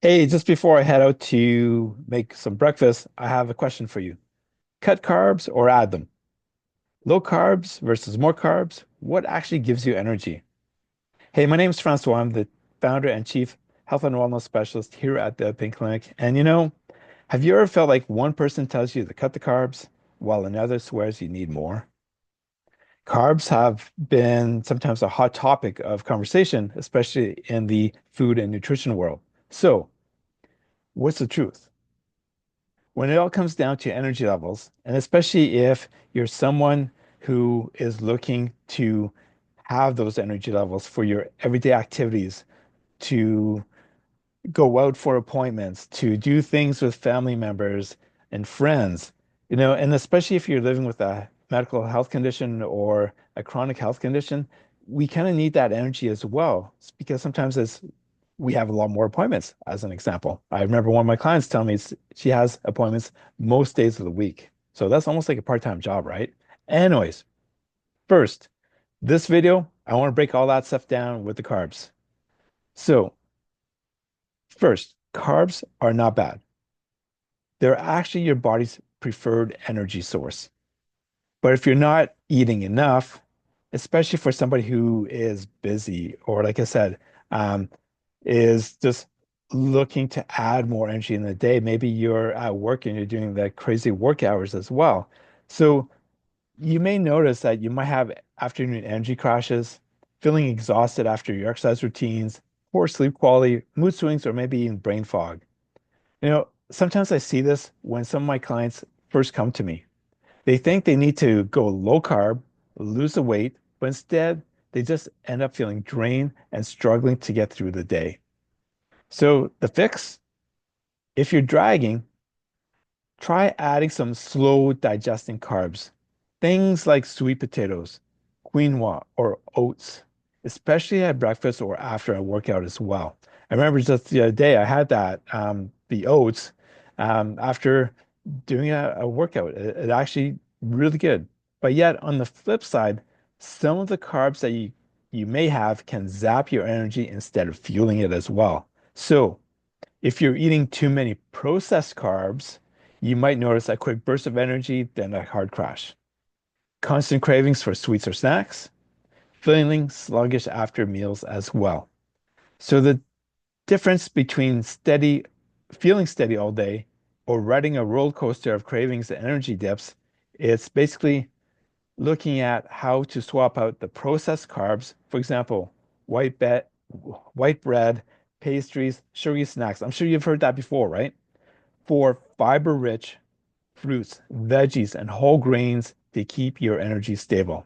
Hey, just before I head out to make some breakfast, I have a question for you. Cut carbs or add them? Low carbs versus more carbs? What actually gives you energy? Hey, my name is Francois. I'm the founder and chief health and wellness specialist here at the Pink Clinic. And have you ever felt like one person tells you to cut the carbs while another swears you need more? Carbs have been sometimes a hot topic of conversation, especially in the food and nutrition world. So, what's the truth? When it all comes down to energy levels, and especially if you're someone who is looking to have those energy levels for your everyday activities, to go out for appointments, to do things with family members and friends, and especially if you're living with a medical health condition or a chronic health condition, we kind of need that energy as well. Because sometimes as we have a lot more appointments, as an example. I remember one of my clients telling me she has appointments most days of the week. So that's almost like a part-time job, right? Anyways, first, this video, I want to break all that stuff down with the carbs. So, first, carbs are not bad. They're actually your body's preferred energy source. But if you're not eating enough, especially for somebody who is busy or, like I said, um, is just looking to add more energy in the day, maybe you're at work and you're doing the crazy work hours as well. So you may notice that you might have afternoon energy crashes, feeling exhausted after your exercise routines, poor sleep quality, mood swings, or maybe even brain fog. Sometimes I see this when some of my clients first come to me. They think they need to go low carb, lose the weight, but instead they just end up feeling drained and struggling to get through the day. So the fix, if you're dragging, try adding some slow digesting carbs. Things like sweet potatoes, quinoa, or oats, especially at breakfast or after a workout as well. I remember just the other day I had the oats, after doing a workout. It actually really good. But yet on the flip side, some of the carbs that you may have can zap your energy instead of fueling it as well. So if you're eating too many processed carbs, you might notice a quick burst of energy, then a hard crash. Constant cravings for sweets or snacks, feeling sluggish after meals as well. So the difference between feeling steady all day or riding a roller coaster of cravings and energy dips, it's basically looking at how to swap out the processed carbs. For example, white bread, white bread, pastries, sugary snacks. I'm sure you've heard that before, right? For fiber-rich fruits, veggies, and whole grains to keep your energy stable.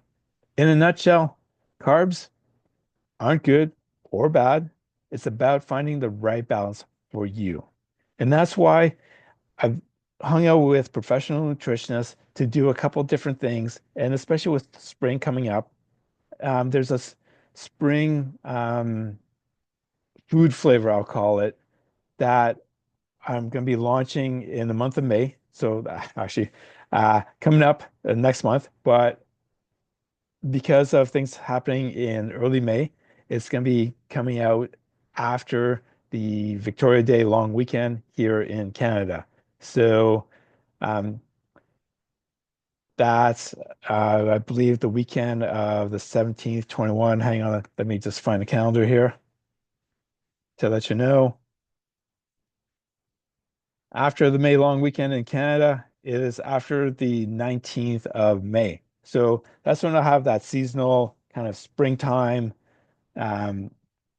In a nutshell, carbs aren't good or bad. It's about finding the right balance for you. And that's why I've hung out with professional nutritionists to do a couple different things. And especially with spring coming up, there's a spring food flavor, I'll call it, that I'm going to be launching in the month of May. So actually, coming up next month. But because of things happening in early May, it's going to be coming out after the Victoria Day long weekend here in Canada. So um, that's, I believe, the weekend of the 17th, 21. Hang on, let me just find the calendar here to let you know. After the May long weekend in Canada, it is after the 19th of May. So that's when I'll have that seasonal kind of springtime um,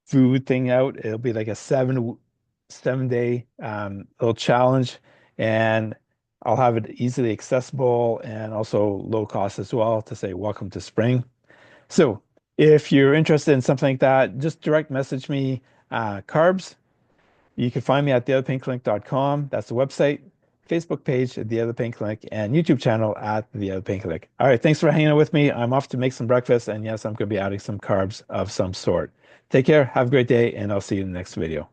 food thing out. It'll be like a 7 day little challenge, and I'll have it easily accessible and also low cost as well to say welcome to spring. So if you're interested in something like that, just direct message me carbs. You can find me at theotherpainclinic.com. That's the website, Facebook page at The Other Pain Clinic, and YouTube channel at The Other Pain Clinic. All right, thanks for hanging out with me. I'm off to make some breakfast, and yes, I'm going to be adding some carbs of some sort. Take care, have a great day, and I'll see you in the next video.